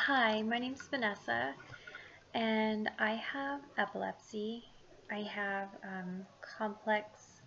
Hi, my name's Vanessa, and I have epilepsy. I have complex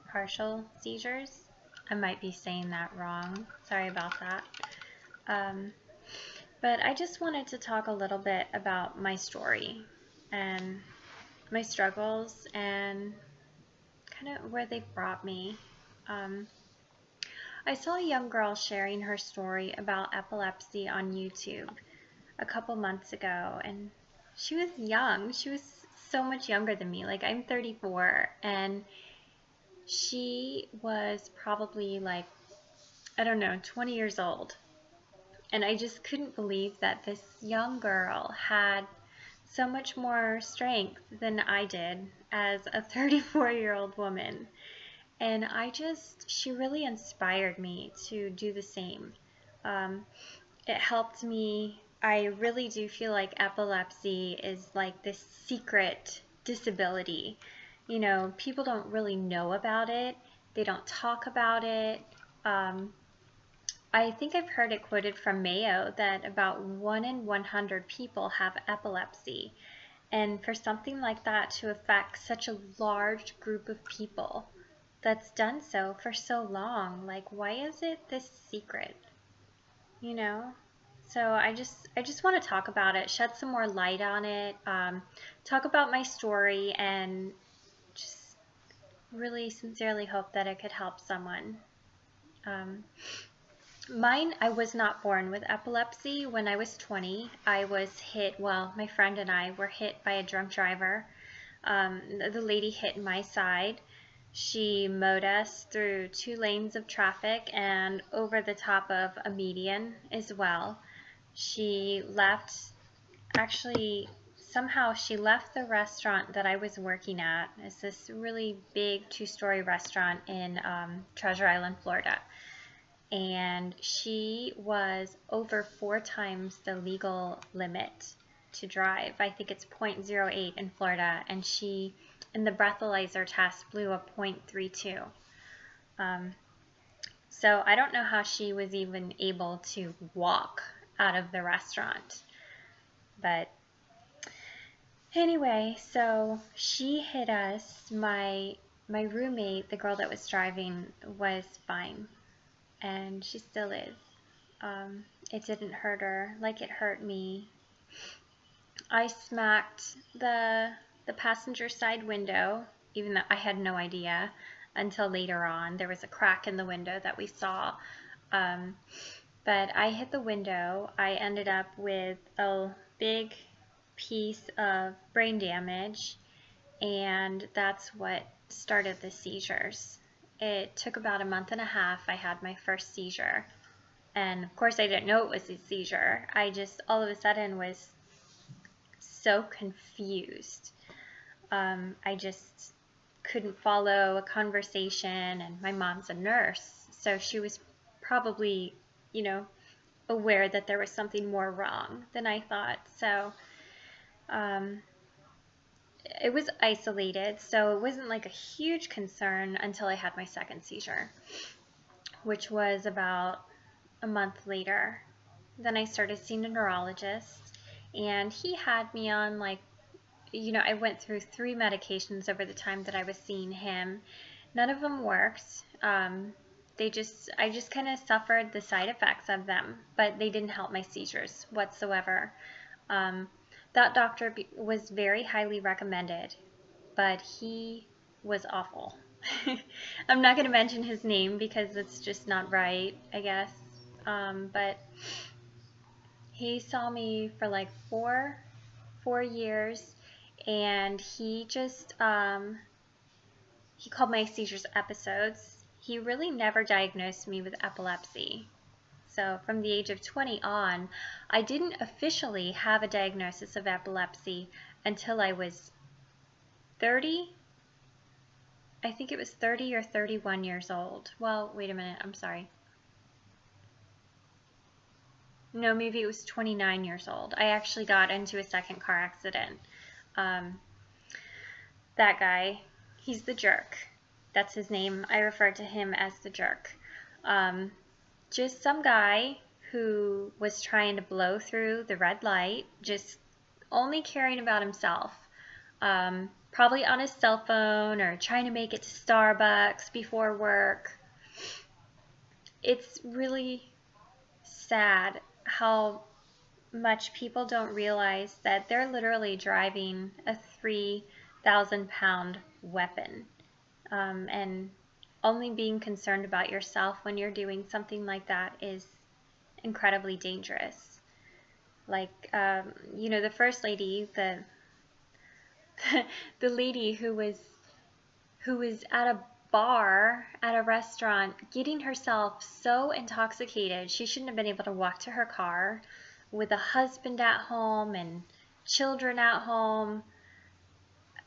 partial seizures. I might be saying that wrong. Sorry about that. Um, but I just wanted to talk a little bit about my story and my struggles and kind of where they brought me. Um, I saw a young girl sharing her story about epilepsy on YouTube a couple months ago, and she was young. She was so much younger than me. Like, I'm 34, and she was probably like, I don't know, 20 years old. And I just couldn't believe that this young girl had so much more strength than I did as a 34-year-old woman. And she really inspired me to do the same. Um, it helped me. I really do feel like epilepsy is like this secret disability. You know, people don't really know about it. They don't talk about it. Um, I think I've heard it quoted from Mayo that about 1 in 100 people have epilepsy. And for something like that to affect such a large group of people that's done so for so long, like, why is it this secret? You know? So I just want to talk about it, shed some more light on it, talk about my story, and just really sincerely hope that it could help someone. Um, I was not born with epilepsy. When I was 20, I was hit, well, my friend and I were hit by a drunk driver. The lady hit my side. She mowed us through 2 lanes of traffic and over the top of a median as well. She left, actually, somehow she left the restaurant that I was working at. It's this really big 2-story restaurant in Treasure Island, Florida. And she was over 4 times the legal limit to drive. I think it's .08 in Florida, and she, in the breathalyzer test, blew a .32. So I don't know how she was even able to walk out of the restaurant. But anyway, so she hit us. My roommate, the girl that was driving, was fine, and she still is. It didn't hurt her like it hurt me. I smacked the passenger side window, even though I had no idea until later on. There was a crack in the window that we saw. Um, but I hit the window. I ended up with a big piece of brain damage, and that's what started the seizures. It took about a month and a half. I had my first seizure. And of course, I didn't know it was a seizure. I just all of a sudden was so confused. I just couldn't follow a conversation, and my mom's a nurse, so she was probably, you know, aware that there was something more wrong than I thought. So it was isolated, so it wasn't like a huge concern until I had my second seizure, which was about a month later. Then I started seeing a neurologist, and he had me on, like, I went through 3 medications over the time that I was seeing him. None of them worked. I just kind of suffered the side effects of them, but they didn't help my seizures whatsoever. That doctor was very highly recommended, but he was awful. I'm not going to mention his name because it's just not right, I guess. But he saw me for like four years, and he just he called my seizures episodes. He really never diagnosed me with epilepsy. So from the age of 20 on, I didn't officially have a diagnosis of epilepsy until I was 30. I think it was 30 or 31 years old. Well, wait a minute, I'm sorry. No, maybe it was 29 years old. I actually got into a second car accident. That guy, he's the jerk. That's his name. I refer to him as the jerk. Just some guy who was trying to blow through the red light, just only caring about himself. Probably on his cell phone or trying to make it to Starbucks before work. It's really sad how much people don't realize that they're literally driving a 3,000-pound weapon, and only being concerned about yourself when you're doing something like that is incredibly dangerous. Like, the first lady, the lady who was at a bar at a restaurant getting herself so intoxicated she shouldn't have been able to walk to her car with a husband at home and children at home.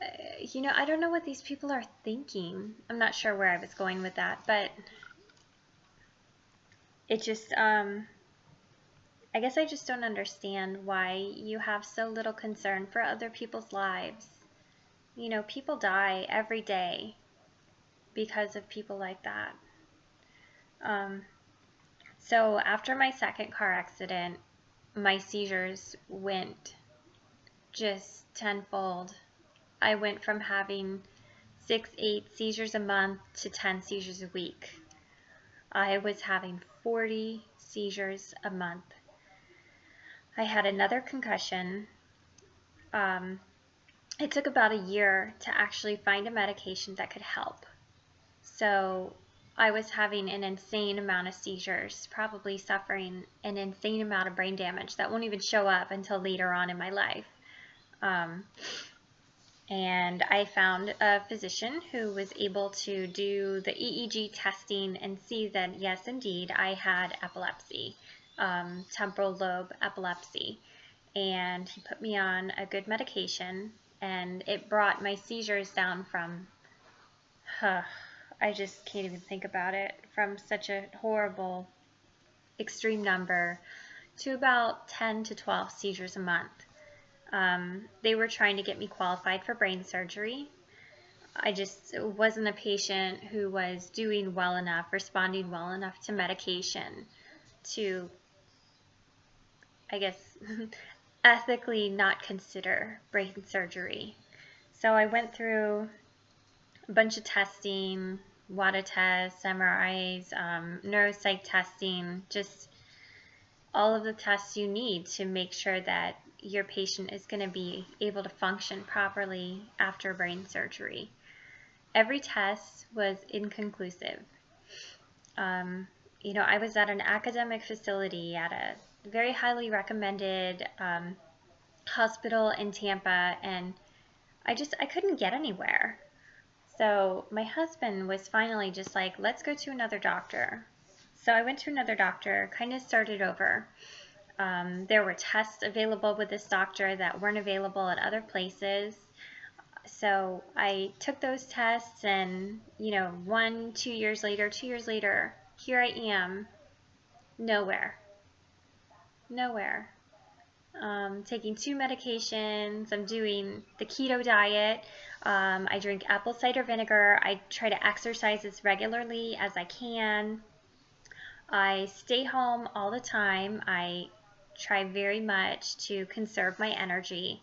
I don't know what these people are thinking. I'm not sure where I was going with that, but it just I guess I just don't understand why you have so little concern for other people's lives. People die every day because of people like that. So after my second car accident, my seizures went just tenfold. I went from having 6, 8 seizures a month to 10 seizures a week. I was having 40 seizures a month. I had another concussion. It took about a year to actually find a medication that could help. So I was having an insane amount of seizures, probably suffering an insane amount of brain damage that won't even show up until later on in my life. And I found a physician who was able to do the EEG testing and see that, yes, indeed, I had epilepsy, temporal lobe epilepsy. And he put me on a good medication, and it brought my seizures down from, I just can't even think about it, from such a horrible, extreme number to about 10 to 12 seizures a month. They were trying to get me qualified for brain surgery. I just wasn't a patient who was doing well enough, responding well enough to medication to, I guess, ethically not consider brain surgery. So I went through a bunch of testing, WADA tests, MRIs, neuropsych testing, just all of the tests you need to make sure that your patient is going to be able to function properly after brain surgery. Every test was inconclusive. I was at an academic facility at a very highly recommended hospital in Tampa, and I couldn't get anywhere. So my husband was finally just like, let's go to another doctor. So I went to another doctor, kind of started over. There were tests available with this doctor that weren't available at other places. So I took those tests, and 1, 2 years later, here I am, nowhere. Taking 2 medications. I'm doing the keto diet. I drink apple cider vinegar. I try to exercise as regularly as I can. I stay home all the time. I try very much to conserve my energy.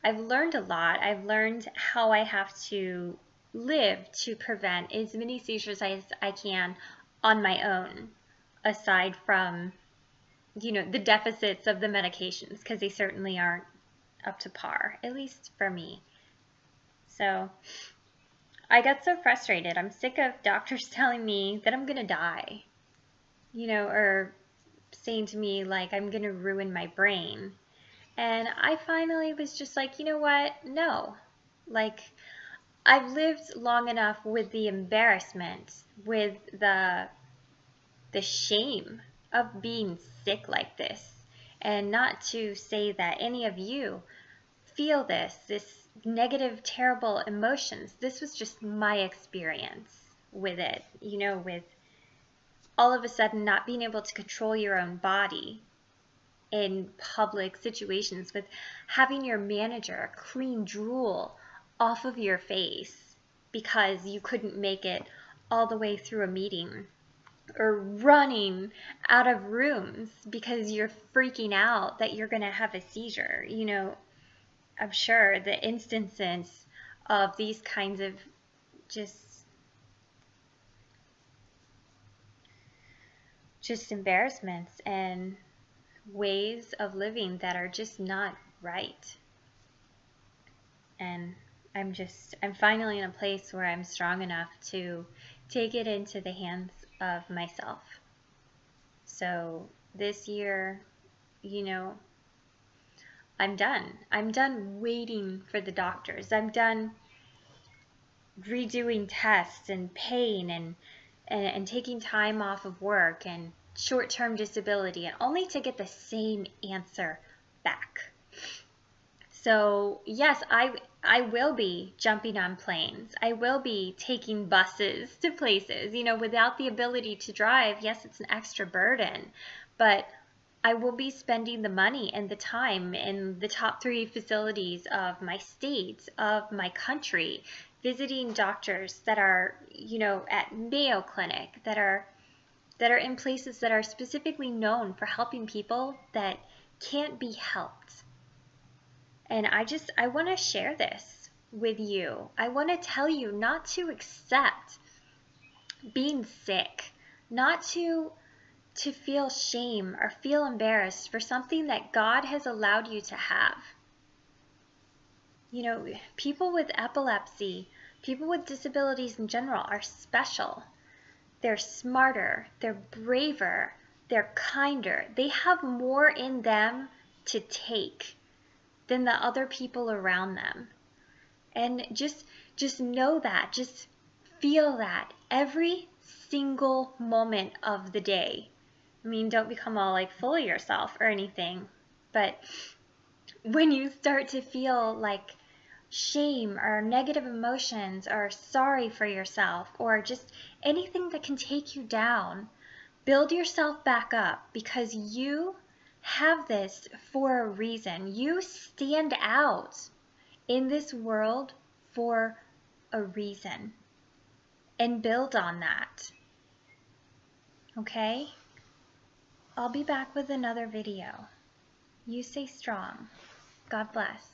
I've learned a lot. I've learned how I have to live to prevent as many seizures as I can on my own, aside from, the deficits of the medications, because they certainly aren't up to par, at least for me. So I got so frustrated. I'm sick of doctors telling me that I'm going to die, or saying to me, like, I'm going to ruin my brain. And I finally was just like, you know what? No. Like, I've lived long enough with the embarrassment, with the shame of being sick like this. And not to say that any of you feel this negative, terrible emotions. This was just my experience with it, with all of a sudden not being able to control your own body in public situations, with having your manager clean drool off of your face because you couldn't make it all the way through a meeting. or running out of rooms because you're freaking out that you're going to have a seizure. You know, I'm sure the instances of these kinds of just embarrassments and ways of living that are just not right. And I'm finally in a place where I'm strong enough to take it into the hands of myself. So this year, you know, I'm done. I'm done waiting for the doctors. I'm done redoing tests and paying and taking time off of work and short-term disability, and only to get the same answer back. So yes, I will be jumping on planes. I will be taking buses to places. You know, without the ability to drive, yes, it's an extra burden, but I will be spending the money and the time in the top 3 facilities of my state, of my country, visiting doctors that are, you know, at Mayo Clinic, that are in places that are specifically known for helping people that can't be helped. And I want to share this with you. I want to tell you not to accept being sick, not to feel shame or feel embarrassed for something that God has allowed you to have. You know, people with epilepsy, people with disabilities in general are special. They're smarter, they're braver, they're kinder. They have more in them to take than the other people around them. And just know that, just feel that every single moment of the day. I mean, don't become all like full of yourself or anything, but when you start to feel like shame or negative emotions or sorry for yourself or just anything that can take you down, build yourself back up, because you have this for a reason. You stand out in this world for a reason, and build on that. Okay? I'll be back with another video. You stay strong. God bless.